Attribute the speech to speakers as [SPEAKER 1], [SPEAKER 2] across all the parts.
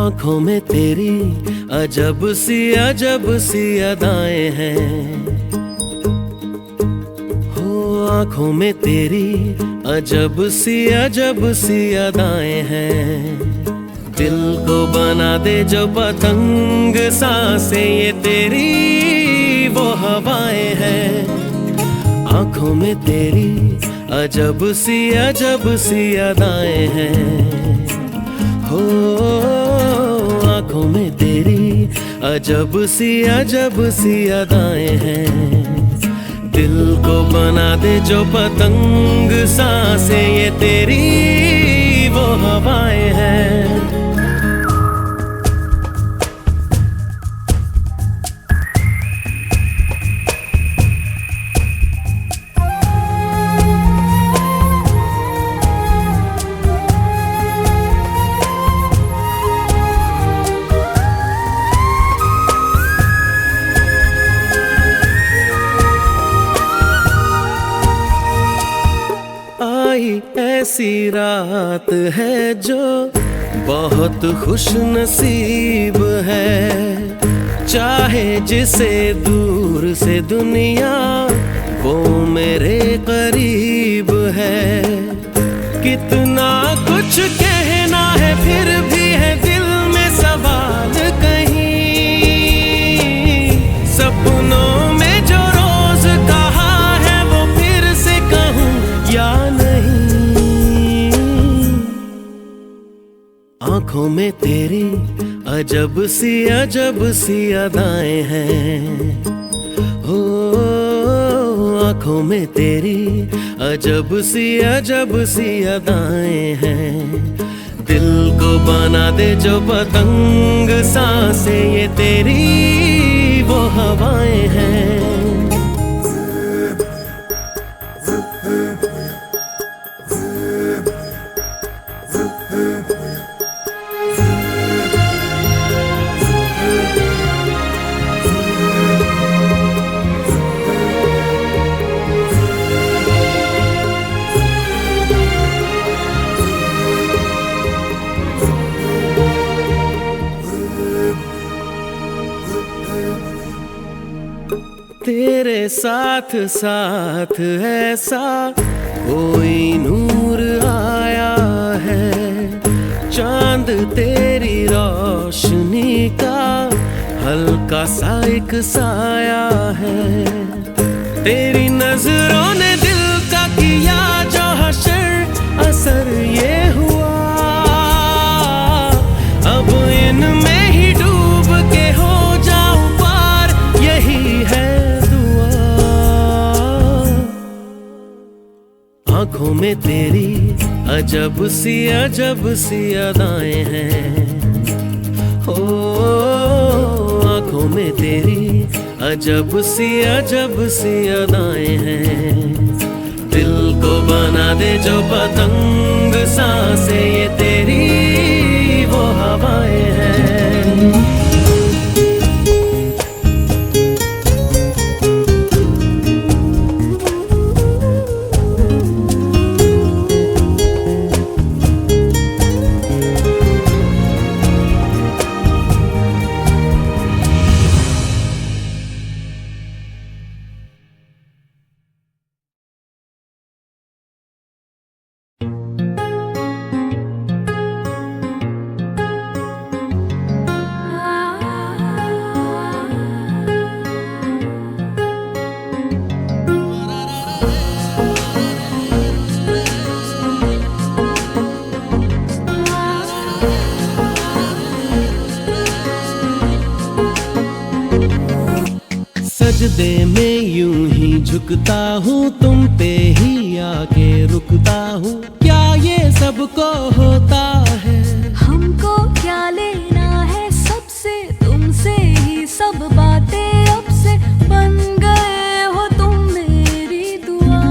[SPEAKER 1] आँखों में तेरी अजब सी अदाएं हैं। हो आँखों में तेरी अजब सी अदाएं हैं। दिल को बना दे जो पतंग सांसें ये तेरी वो हवाएं हैं। आँखों में तेरी अजब सी अदाएं हैं। हो आँखों में तेरी अजब सी अदाएं हैं। दिल को बना दे जो पतंग सांसें ये तेरी वो हवाएं हैं। ऐसी रात है जो बहुत खुश नसीब है। चाहे जिसे दूर से दुनिया वो मेरे करीब है। कितना कुछ कहना है फिर भी है दिल में सवाल कहीं। सपनों में जो रोज कहा है वो फिर से कहूँ या नहीं। आँखों में तेरी अजब सी अदाएं हैं। हो आँखों में तेरी अजब सी अदाएं हैं। दिल को बना दे जो पतंग सांसें ये तेरी वो हवाएं हैं। तेरे साथ साथ ऐसा कोई नूर आया है। चांद तेरी रोशनी का हल्का सा एक साया है। तेरी नजरों ने दिल का किया जो हशर असर ये हुआ। अब इनमें ही डूब के हो जाऊं पार यही है। आँखों में तेरी अजब सी अदाएं हैं। हो आँखों में तेरी अजब सी अदाएं हैं। दिल को बना दे जो पतंग सांसें ये तेरी वो हवाएं हैं। सजदे में यूं ही झुकता हूँ तुम पे ही आके रुकता हूँ। क्या ये सबको होता है?
[SPEAKER 2] हमको क्या लेना है सबसे, तुमसे ही सब बातें अब से बन गए हो तुम मेरी दुआ।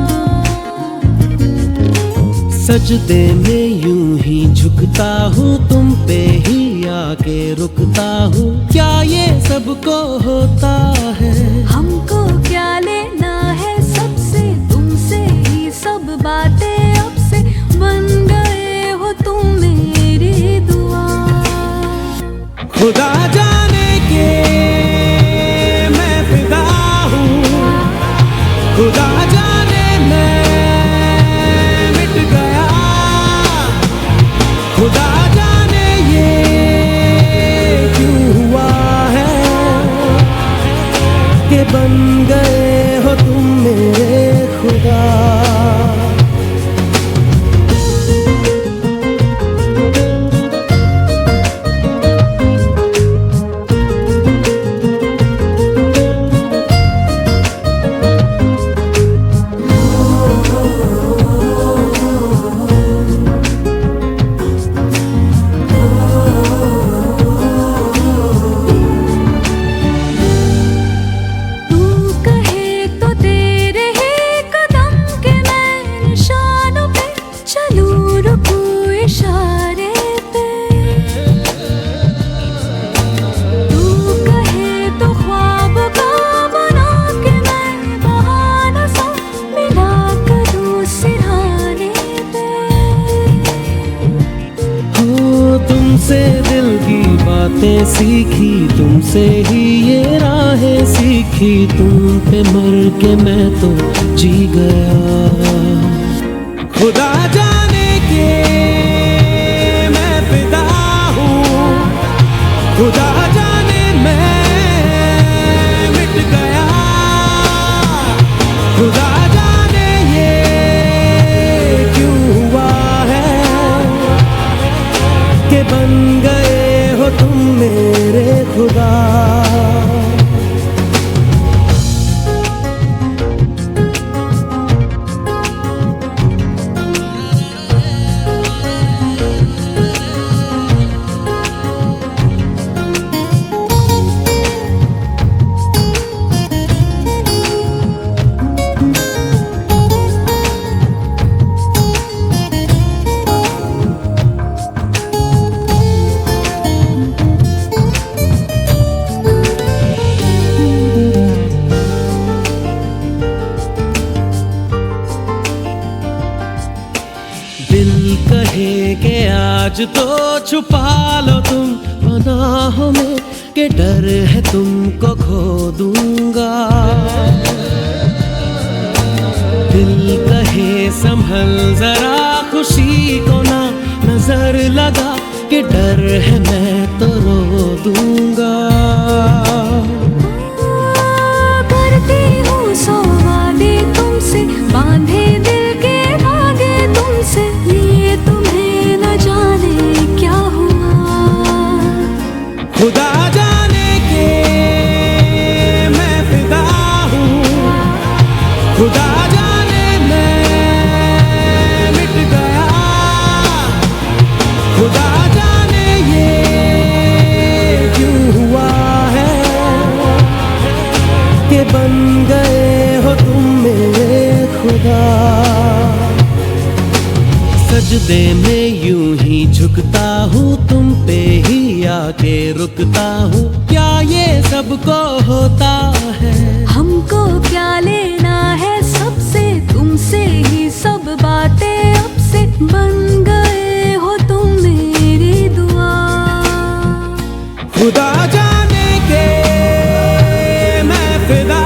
[SPEAKER 1] सजदे में यूं ही झुकता हूँ तुम पे ही आके रुकता हूँ। क्या ये सबको होता है?
[SPEAKER 2] हमको क्या लेना है सबसे, तुमसे ही सब बातें अब से बन गए हो तुम मेरी दुआ।
[SPEAKER 1] खुदा जाने मैं मिट गया, खुदा जाने ये क्यों हुआ है कि बन गए हो तुम मेरे खुदा। तुमसे दिल की बातें सीखी, तुमसे ही ये राहें सीखी, तुम पे मर के मैं तो जी गया। खुदा जाने के मैं फिदा हूँ, खुदा जाने मैं मिट गया, खुदा जाने ये क्यों हुआ है कि बन गए हो तुम मेरे खुदा। दिल कहे कि आज तो छुपा लो तुम पनाहों में, कि डर है तुमको खो दूंगा। दिल कहे संभल जरा खुशी को ना नजर लगा, कि डर है मैं तो रो दूंगा।
[SPEAKER 2] करती हूँ सौ वादे तुमसे, बांधे दिल के धागे तुमसे, ये तुम्हें न जाने क्या हुआ।
[SPEAKER 1] खुदा जाने के मैं फिदा हूँ, खुदा जाने मैं मिट गया, खुदा जाने ये क्यों हुआ है कि बन गए हो तुम मेरे खुदा। सजदे में यूं ही झुकता हूँ, तुम पे ही आके रुकता हूँ, क्या ये सबको होता है?
[SPEAKER 2] हमको क्या लेना है सबसे, तुमसे ही सब बातें अब से, बन गए हो तुम मेरी दुआ।
[SPEAKER 1] खुदा जाने के मैं फिदा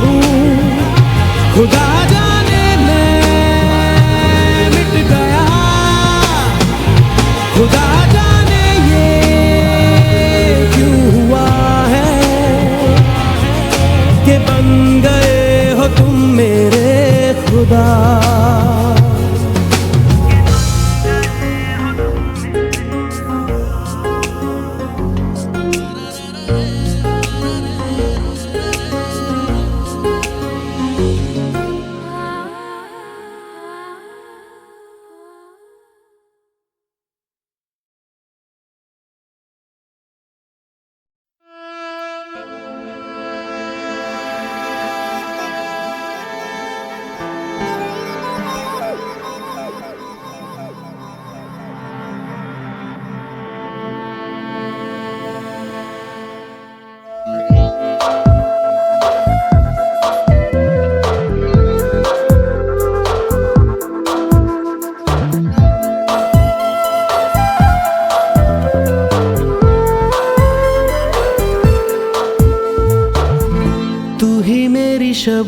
[SPEAKER 1] हूँ, खुदा जाने मैं मिट गया, खुदा जाने ये क्यों हुआ है कि बन गए हो तुम मेरे खुदा।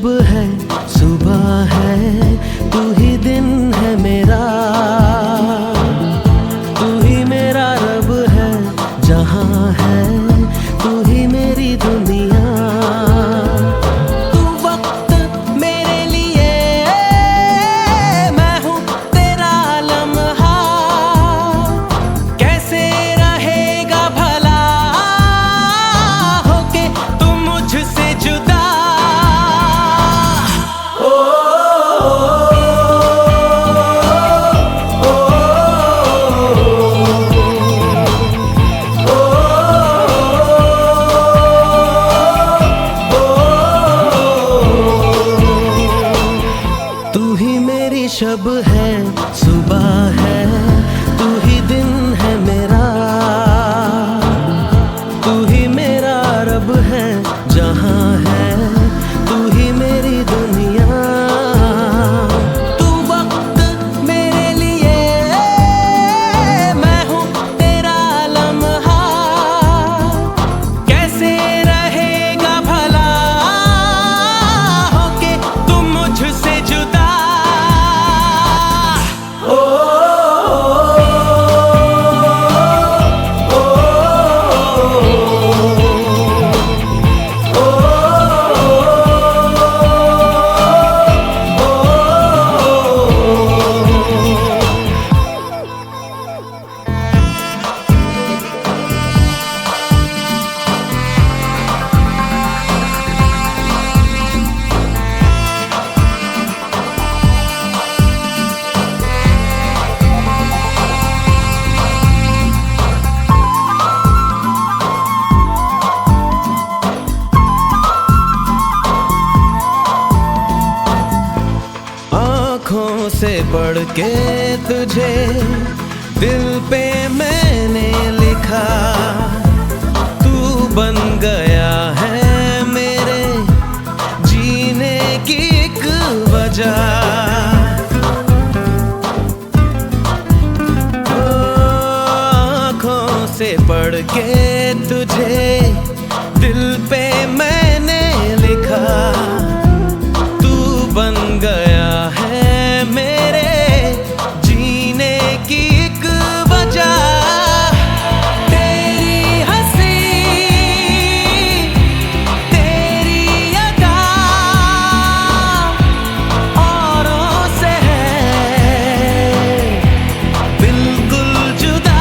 [SPEAKER 1] शब है सुबह है, तू ही दिन है मेरा, तू ही मेरा रब है जहाँ है, तू ही मेरी दुनिया। तू वक्त मेरे लिए, मैं हूँ तेरा लम्हा, कैसे रहेगा भला होके तू मुझसे जुदा। तू ही मेरी शब है सुबह है, तू ही दिन है मेरा, तू ही मेरा रब है जहाँ है, तू ही मेरी दुनिया। तू वक्त मेरे लिए, मैं हूँ तेरा लम्हा, कैसे रहेगा भला होके तू मुझसे जुदा। आँखों से पढ़ के तुझे दिल पे मैंने लिखा, तू बन गया है मेरे जीने की एक वजह। आँखों से पढ़ के तुझे दिल पे मैंने लिखा, तू बन गया है मेरे जीने की एक वजह। तेरी हंसी तेरी अदा औरों से है बिल्कुल जुदा।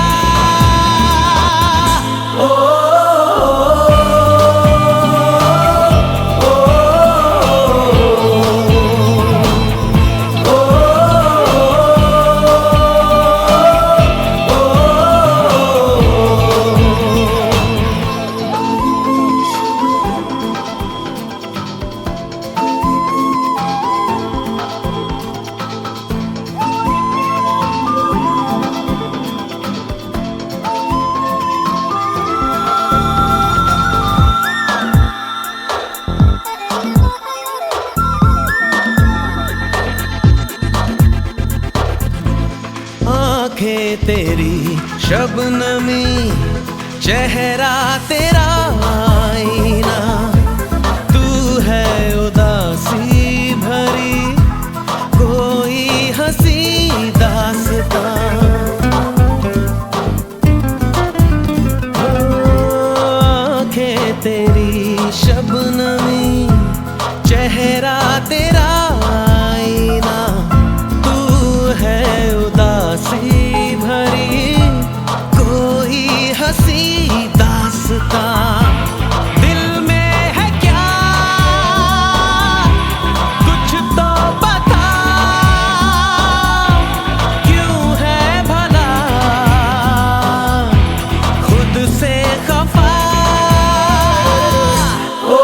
[SPEAKER 1] आँखें तेरी शबनमी, चेहरा तेरा आईना, तू है उदासी भरी कोई हंसी दास्तां। आँखें तेरी शबनमी, चेहरा तेरा आईना, तू है उदासी भरी कोई हंसी दास्तां। दिल में है क्या कुछ तो बता, क्यों है भला खुद से खफा। ओ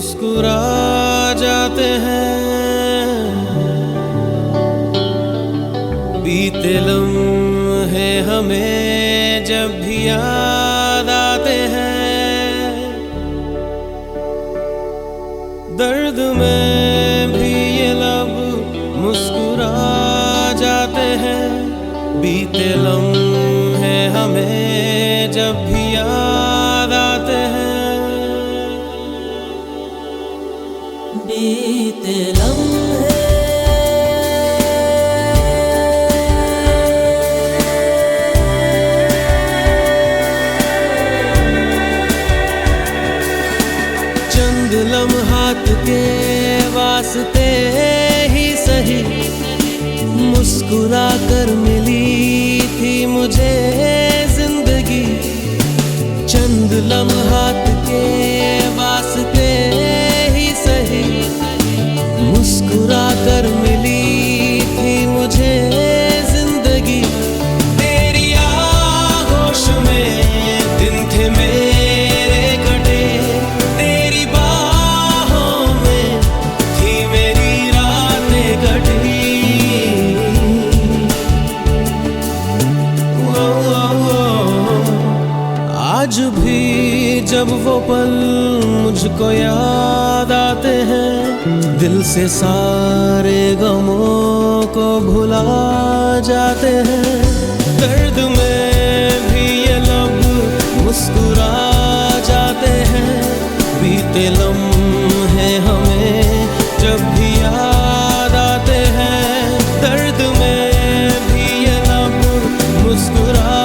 [SPEAKER 1] मुस्कुरा जाते हैं। बीते लम्हे हमें जब भी याद आते हैं, दर्द में भी ये लब मुस्कुरा जाते हैं। बीते लम्हे हमें जब भी याद आते हैं,
[SPEAKER 2] बीते लम्हे
[SPEAKER 1] चंद लम्हात के वास्ते ही सही मुस्कुरा कर मिली थी मुझे जिंदगी। चंद लम्हात के वास्ते ही सही मुस्कुरा कर मिली थी मुझे जिंदगी। तेरी आगोश में दिन थे मेरे कटे, तेरी बाहों में थी मेरी रातें कटी। आज भी जब वो पल मुझको याद आते हैं, दिल से सारे गमों को भुला जाते हैं। दर्द में भी ये लब मुस्कुरा जाते हैं। बीते लम्हे हमें जब भी याद आते हैं, दर्द में भी ये लब मुस्कुरा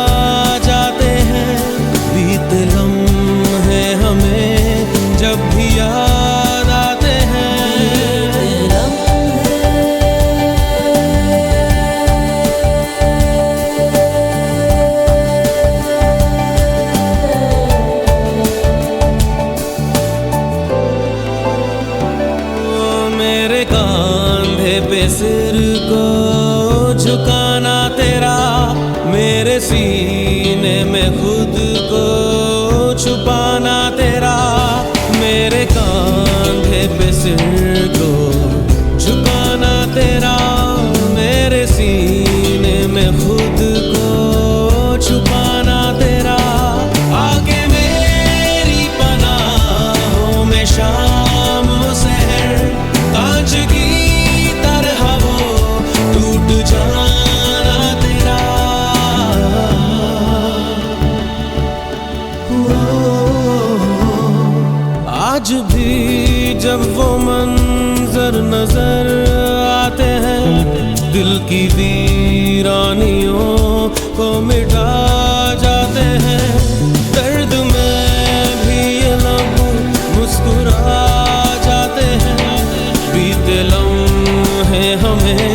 [SPEAKER 1] जाते हैं। बीते लम्हे हमें जब भी याद आते हैं, मेरे कांधे पे सिर को झुकाना तेरा, मेरे सीने में खुद को छुपाना तेरा। मेरे कांधे पे सिर को झुकाना तेरा, मेरे सीने में खुद को छुपाना तेरा। आगे मेरी पनाहों में शाम सहर, कांच की तरह वो टूट जाना तेरा। आज भी जब वो मंजर नजर आते हैं, दिल की वीरानियों को मिटा जाते हैं। दर्द में भी ये लब मुस्कुरा जाते हैं। बीते लम्हे हमें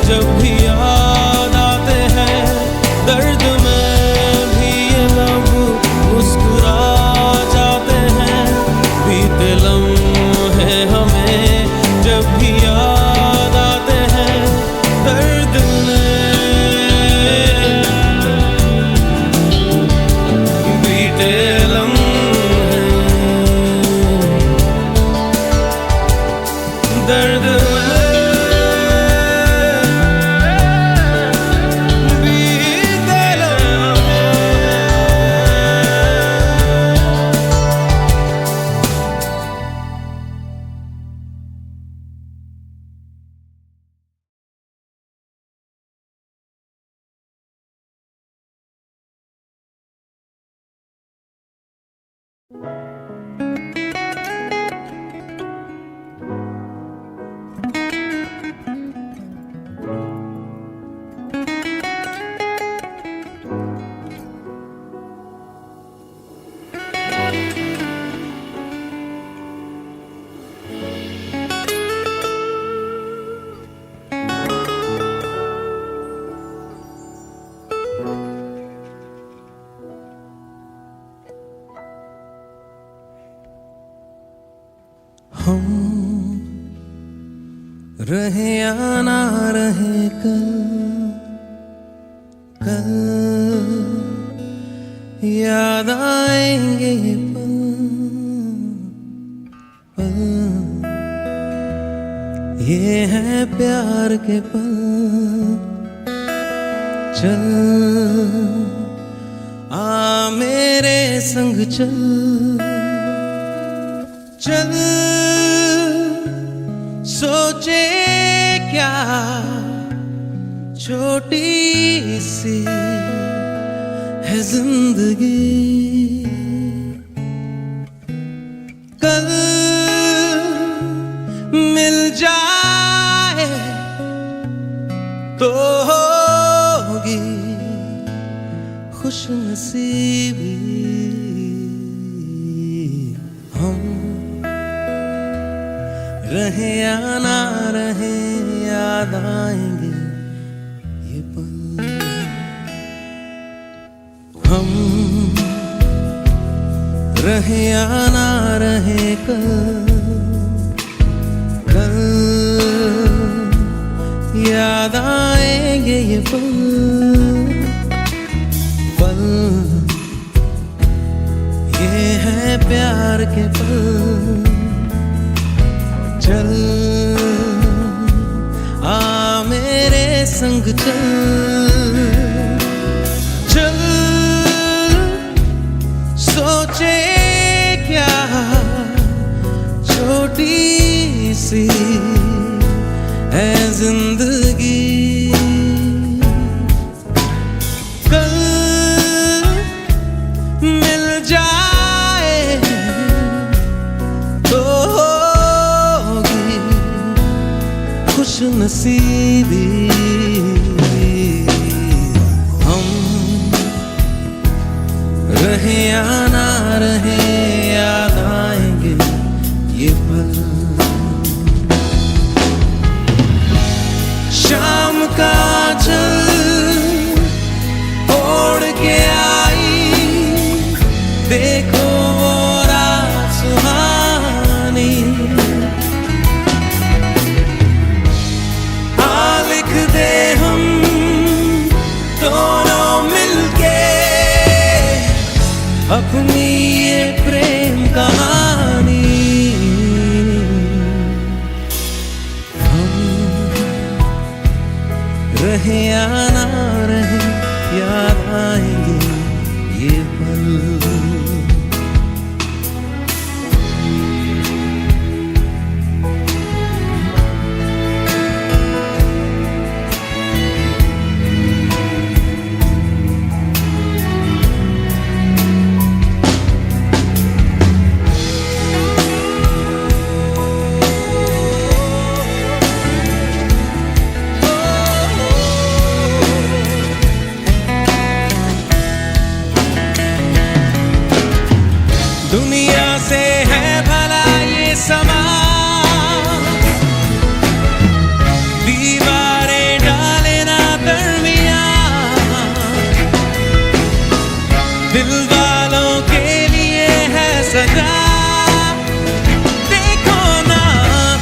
[SPEAKER 1] जब भी याद आते हैं, दर्द में भी ये लब मुस्कुरा जाते हैं। बीते लम्हे हमें जब भी याद आते हैं, दर्द में बीते लम्हे दर्द हम रहे या ना रहे कल, कल याद आएंगे ये पल, पल ये है प्यार के पल, चल आ मेरे संग चल, चल सोचे क्या छोटी सी है जिंदगी, कल मिल जाए तो होगी खुश नसीबी। हम रहे या ना रहे याद आएंगे ये पल, हम रहे या ना रहे कल, कल याद आएंगे ये पल, पल ये है प्यार के पल, चल आ मेरे संग चल, चल सोचे क्या छोटी सी है जिंदगी, कल मिल जाए तो होगी खुश नसीबी। हम रहे या ना रहे याद आएंगे ये पल, शाम का चल ओढ़ के आई, देखो वो रात सुहानी, आ लिख दे हम दोनों मिलके अपनी ये प्रेम कहानी, रहे या ना रहे याद आएंगे ये पल। दुनिया से है भला ये समा, दीवारें डाले ना दरमियां, दिल वालों के लिए है सजा, देखो ना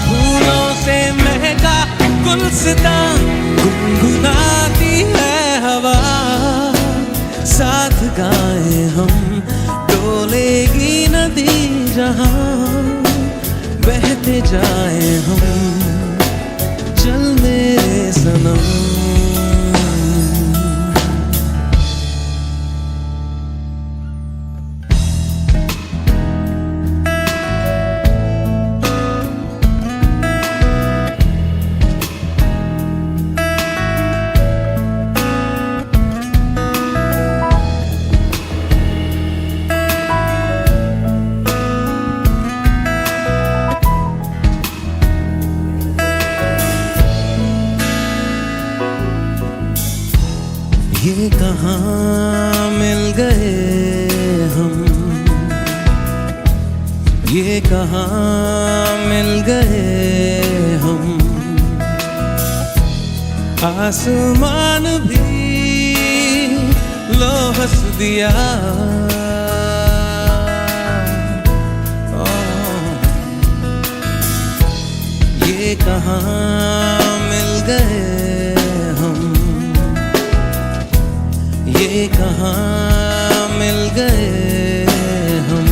[SPEAKER 1] फूलों से महका गुलसिता, गुनगुनाती है हवा, साथ गाए हम डोलेगी नदी जहां, बहते जाए हम चल मेरे सनम। ये कहाँ मिल गए हम, ये कहाँ मिल गए हम, आसमान भी लो हंस दिया, ये कहाँ मिल गए हम, ये कहाँ मिल गए हम,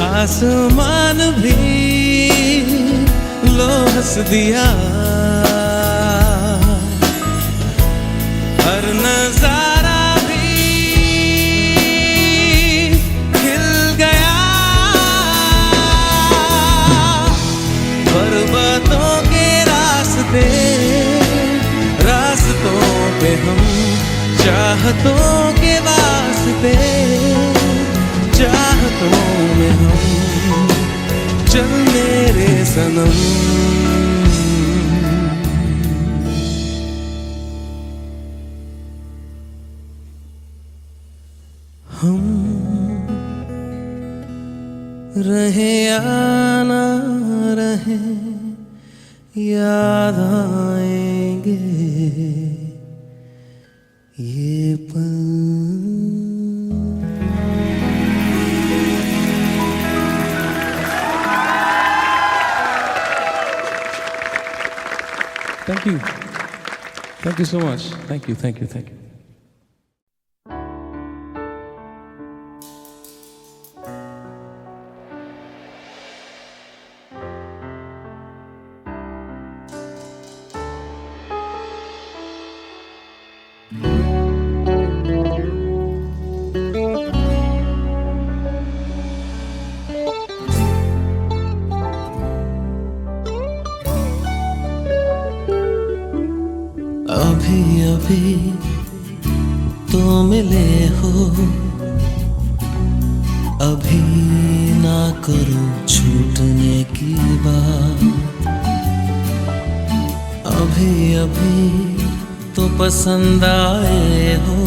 [SPEAKER 1] आसमान भी लो हंस दिया, हर नजारा भी खिल गया। पर्वतों के रास्ते, रास्तों पे हम चाहतों के वास्ते, चाहतों में हम चल मेरे सनम। हम रहे या ना रहे, याद आएंगे ये पल।
[SPEAKER 3] Thank you. Thank you so much. Thank you, thank you, thank you.
[SPEAKER 1] अभी अभी तो मिले हो, अभी ना करो छूटने की बात। अभी अभी तो पसंद आए हो,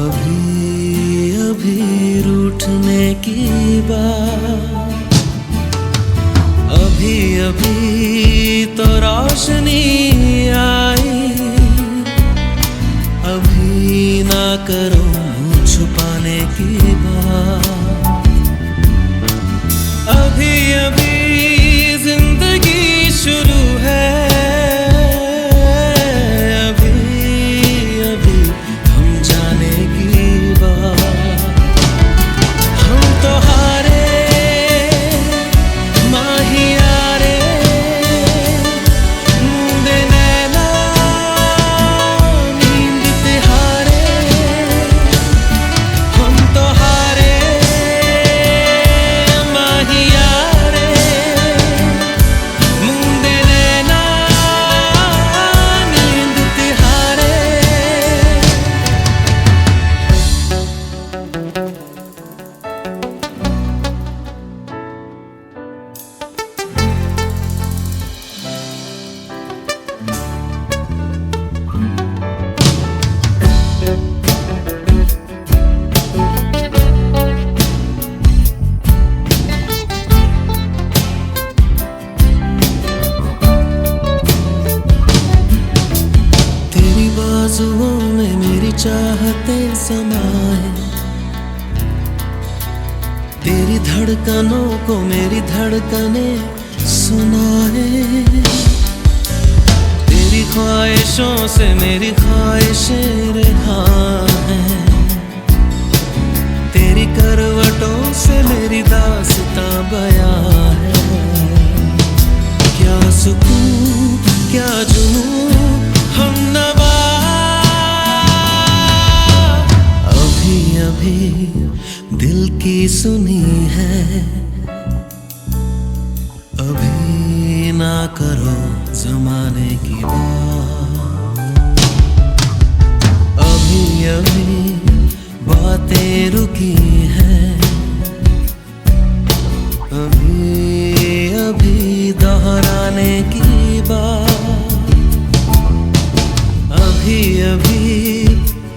[SPEAKER 1] अभी अभी रूठने की बात। अभी अभी तो रोशनी आई, अभी ना करो मुँह छुपाने की बात। अभी अभी जिंदगी शुरू है, अभी अभी हम जाने की बात। हम तो हारे बाजुओं में मेरी चाहते समाए, तेरी धड़कनों को मेरी धड़कने सुनाए। तेरी ख्वाहिशों से मेरी ख्वाहिशें रिहा हैं, तेरी करवटों से मेरी दास्तां बयां है। क्या सुकून क्या जुनून हम नवा, अभी अभी दिल की सुनी है, अभी ना करो जमाने की बात। अभी अभी बातें रुकी हैं, अभी अभी दोहराने की बात। अभी अभी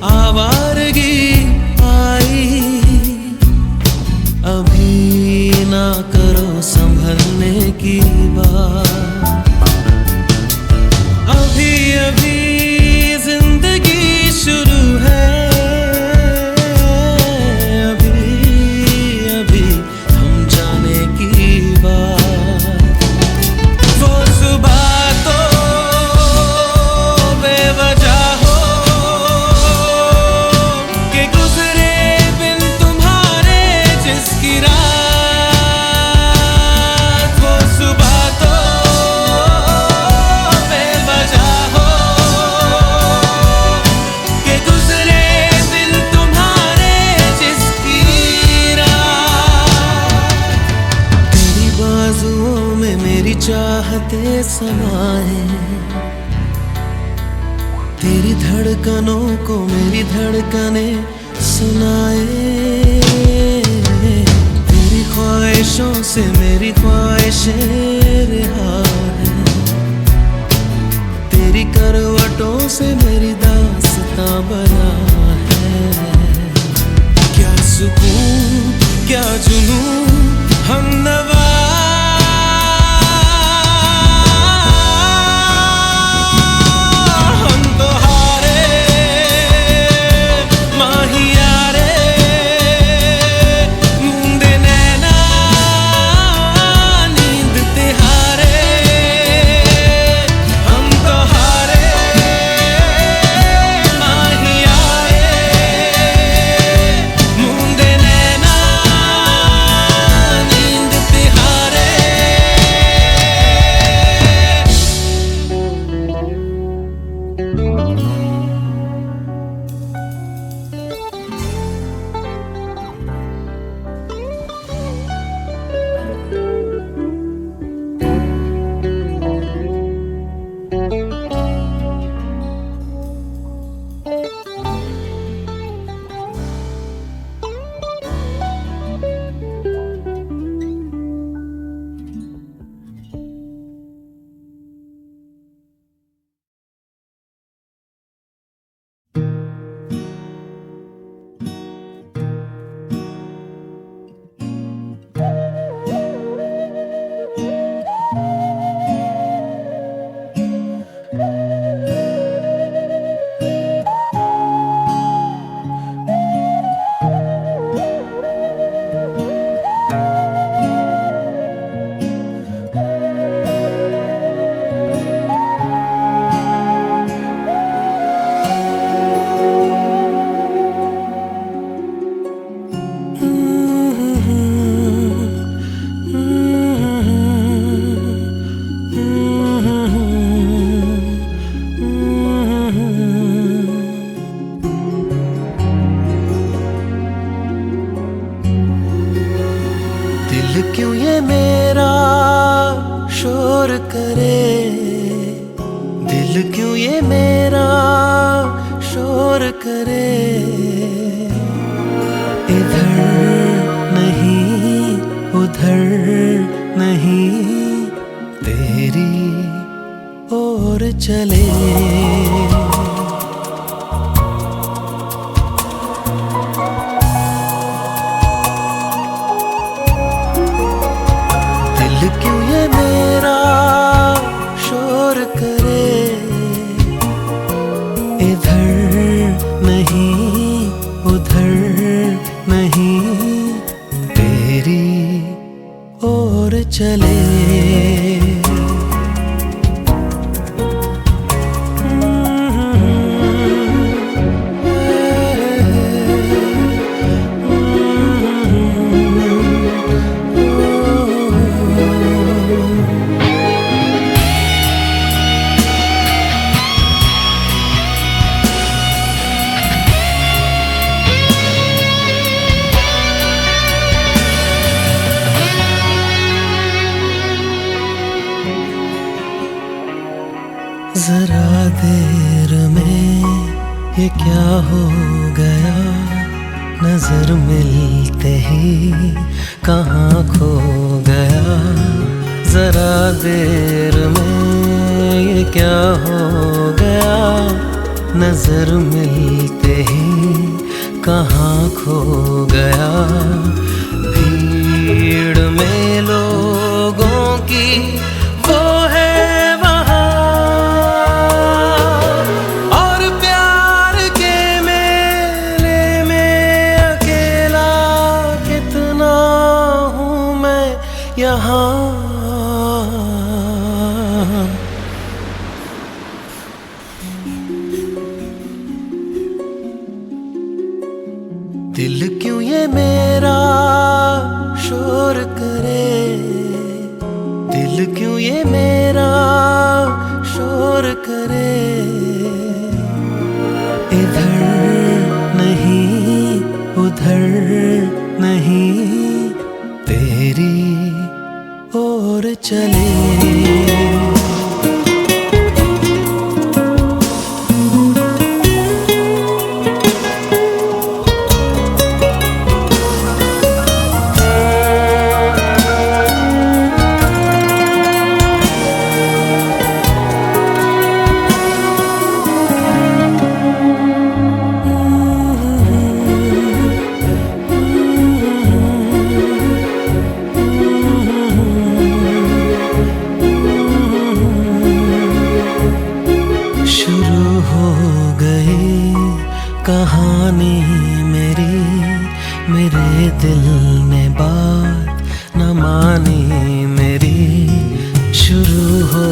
[SPEAKER 1] आवारगी आई, अभी ना करो संभलने की बात। अभी अभी जिंदगी शुरू है, समाए, तेरी धड़कनों को मेरी धड़कने सुनाए, तेरी ख्वाहिशों से मेरी ख्वाहिशें रिहा है, तेरी करवटों से मेरी दास्तां बना है। क्या सुकून क्या जुनून हमनवा, हम तो हारे माहिया रे, मूंदे नैना नींद तिहारे, हम तो हारे माहिया रे, मूंदे नैना नींद तिहारे। दिल क्यों ये मेरा शोर करे, दिल क्यों ये मेरा शोर करे, इधर नहीं उधर नहीं तेरी ओर चले। दिल क्यों ये मेरा शोर करे, इधर नहीं उधर नहीं तेरी ओर चले। जरा देर में ये क्या हो गया, नजर मिलते ही कहाँ खो गया। जरा देर में ये क्या हो गया, नजर मिलते ही कहाँ खो गया। भीड़ में लोगों की वो है यहाँ। दिल क्यों ये मेरा शोर करे, दिल क्यों ये मेरा शोर करे, इधर नहीं उधर नहीं तेरी ओर चले। दिल ने बात न मानी मेरी, शुरू हो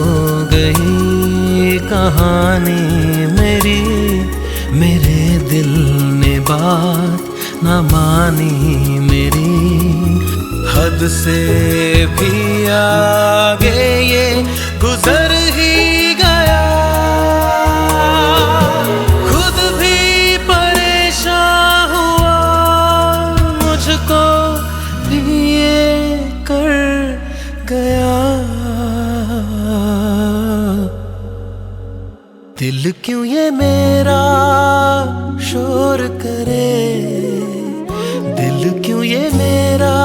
[SPEAKER 1] गई कहानी मेरी। मेरे दिल ने बात न मानी मेरी, हद से भी आगे ये गुजर ही गया। खुद भी परेशान हुआ, मुझको भी ये कर गया। दिल क्यों ये मेरा शोर करे, दिल क्यों ये मेरा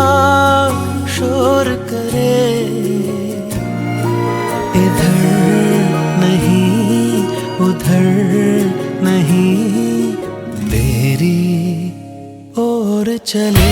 [SPEAKER 1] शोर करे। इधर नहीं उधर नहीं, तेरी ओर चले।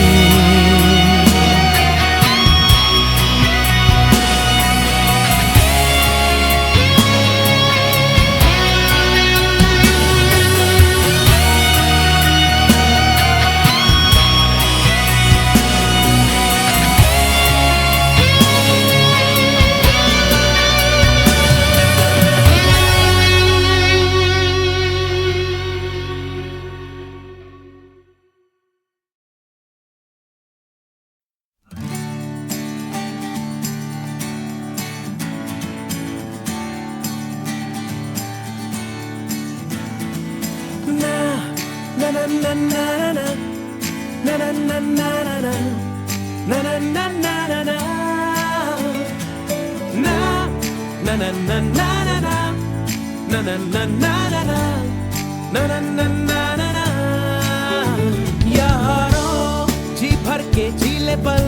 [SPEAKER 4] यारों जी भर के जीले पल,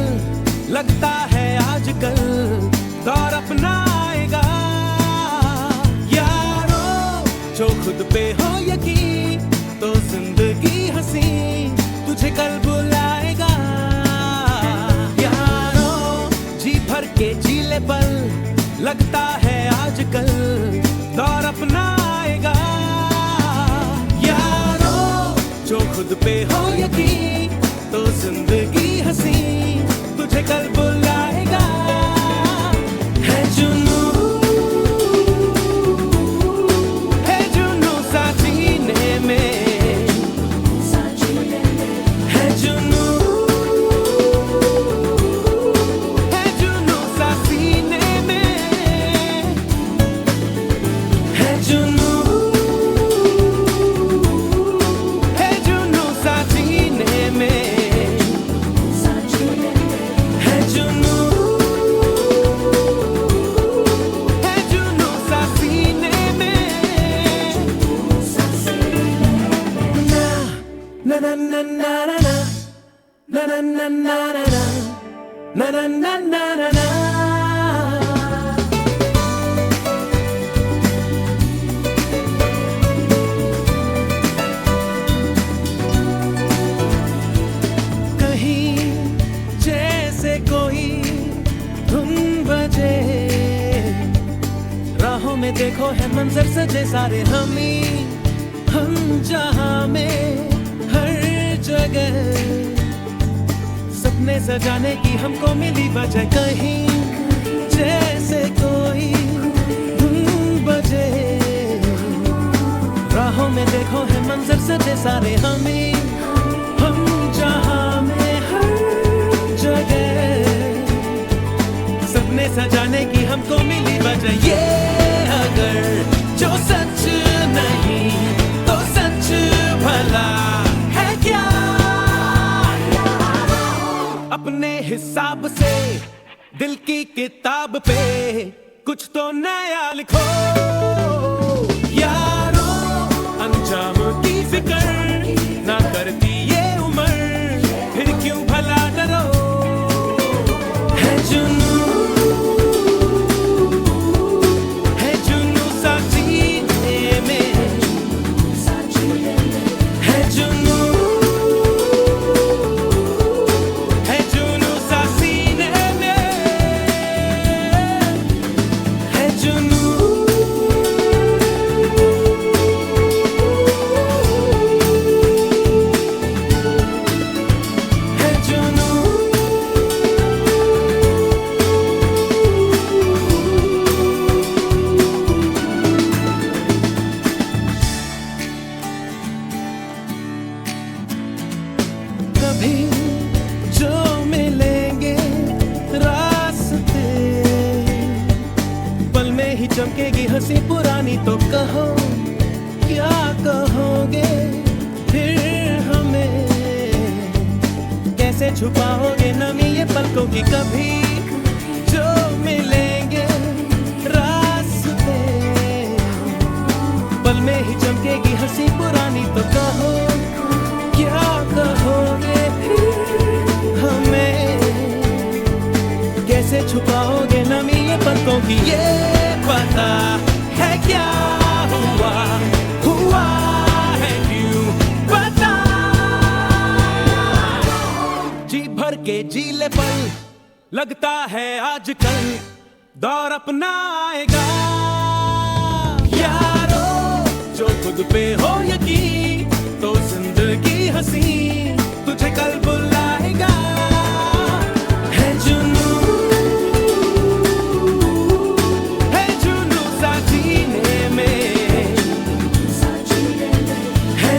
[SPEAKER 4] लगता है आजकल दौर अपना आएगा। यारों जो खुद पे हो यकीन, तो जिंदगी हंसी तुझे कल बुलाएगा। यारों जी भर के जीले पल, लगता है आजकल दौर अपना आएगा। यारों जो खुद पे हो यकीन, तो जिंदगी हंसी तुझे कल बुलाएगा। है जुनू, है जुनू सा जीने में, है जुनू, है जुनू सा सीने में, है जुनू, है जुनू सा जीने में, है जुनू, है जुनू सा सीने में। ना ना ना ना ना ना na na na na na na na na na na na। कहीं जैसे कोई धुन बजे, राहों में देखो है मंजर सजे सारे हम जहां में हर जगह, सपने सजाने की हमको मिली वजह। कहीं जैसे कोई धुन बजे, राहों में देखो है मंजर सजे सारे हम जहां में हर जगह, सपने सजाने की हमको मिली वजह। ये अगर जो सच नहीं तो सच भला है क्या। अपने हिसाब से दिल की किताब पे कुछ तो नया लिखो। यारों अंजाम की फिक्र ना करती ये उम्र, फिर क्यों भला डरो। है जुनू, है जुनू सा जीने में, है जुनू, है जुनू सा सीने में, है जुनू। चमकेगी हंसी पुरानी तो कहो क्या कहोगे फिर हमें, कैसे छुपाओगे नमी ये पलकों की कभी जो मिलेंगे रास्ते, पल में ही चमकेगी हंसी पुरानी तो कहो क्या कहोगे हमें, कैसे छुपाओगे नमी ये पलकों की, ये पता है क्या हुआ हुआ है क्यों पता, जी भर के जी ले पल लगता है आजकल दौर अपना आएगा, यारो जो खुद पे हो यकीन तो जिंदगी हंसी तुझे कल बुलाएगा, है जुनू सा जीने में, है जुनू सा सीने में, है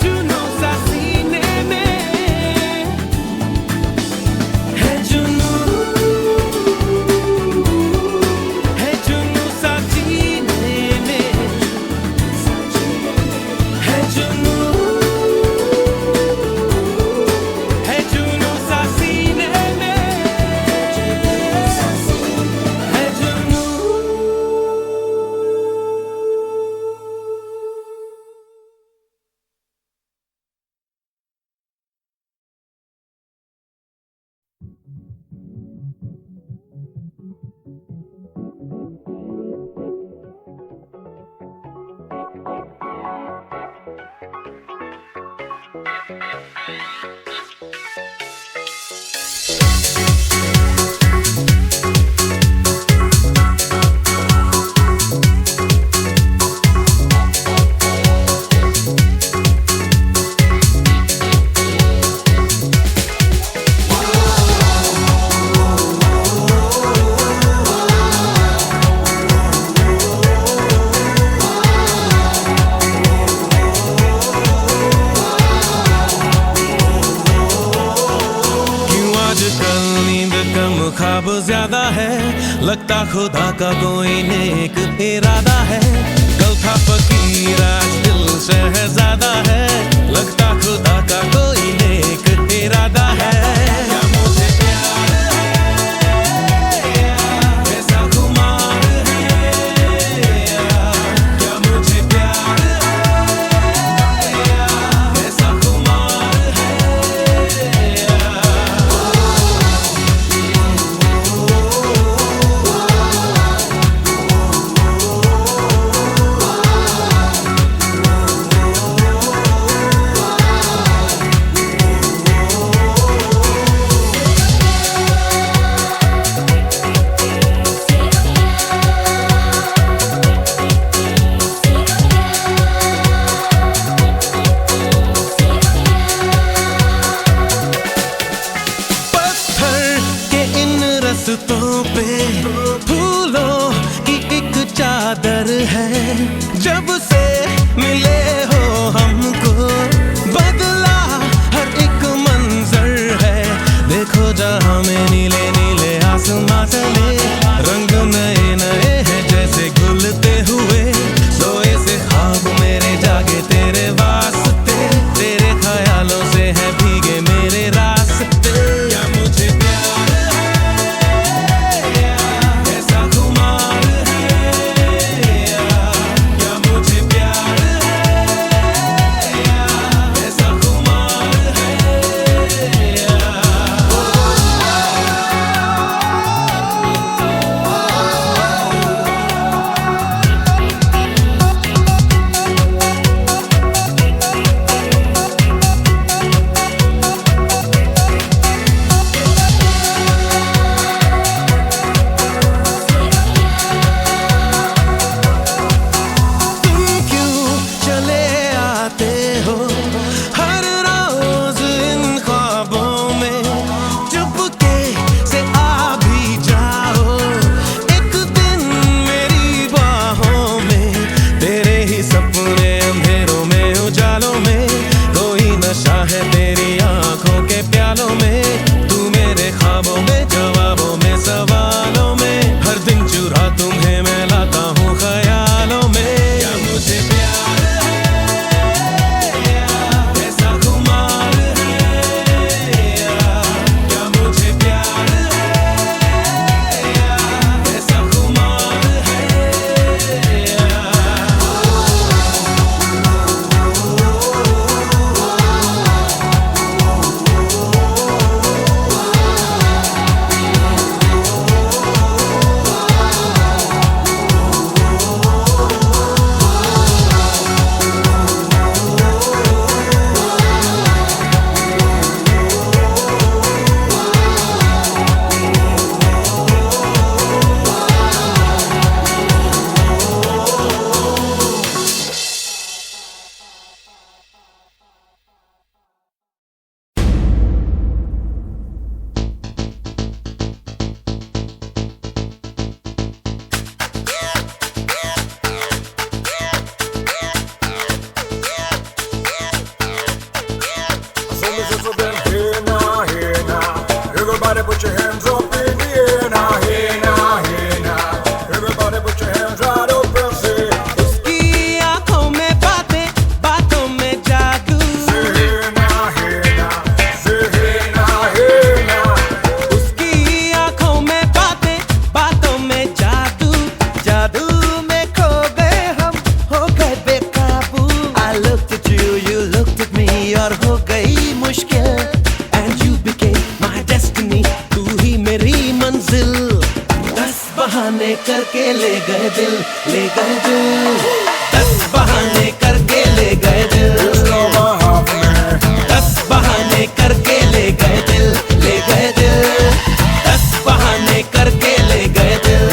[SPEAKER 4] जुनू सा जीने में, है जुनू सा सीने में, है जुनू। ख्वाब ज्यादा है लगता खुदा का कोई नेक इरादा है, कल था फकीर आज दिल शहजादा है, लगता खुदा का कोई नेक इरादा है, क्या मुझे प्यार है ऐसा खुमार है, क्या मुझे प्यार है ऐसा खुमार है,
[SPEAKER 1] और हो गई मुश्किल and you became my destiny, तू ही मेरी मंजिल। 10 बहाने करके ले गए दिल, ले गए दिल। 10 बहाने करके ले गए दिल, 10 बहाने करके ले गए दिल, ले गए दिल। 10 बहाने करके ले गए दिल।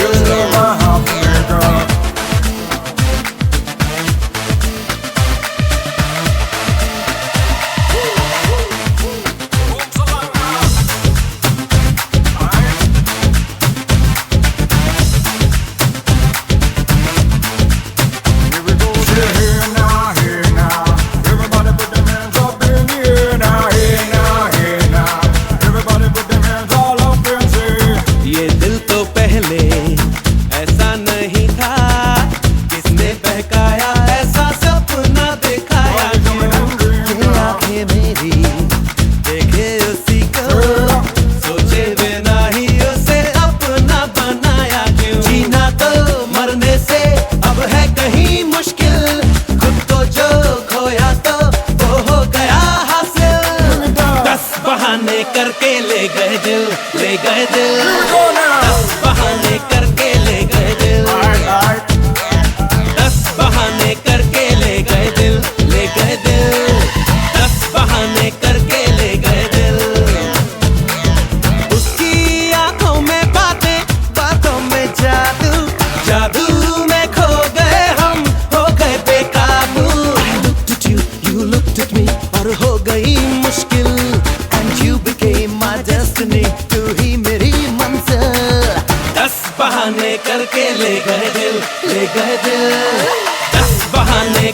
[SPEAKER 1] ये दिल तो पहले ऐसा नहीं था, किसने बहकाया ऐसा सपना दिखाया क्यों? ये आंखें मेरी देखे उसी को, सोचे बिना ही उसे अपना बनाया क्यों? जीना तो मरने से अब है कहीं मुश्किल, खुद को जो खोया तो वो हो गया हासिल। 10 बहाने करके ले गए दिल, ले गए दिल। 10 बहाने करके ले गए दिल, 10 बहाने करके ले गए दिल, ले गए दिल। 10 बहाने करके ले गए दिल। उसकी आंखों में बातें, बातों में जादू, जादू में खो गए हम, हो गए बेकाबू। I looked at you, you looked at me, और हो गई मुश्किल and you became my destiny, तू ही मेरी मंजिल। 10 बहाने करके ले गए दिल, ले गए दिल। 10 बहाने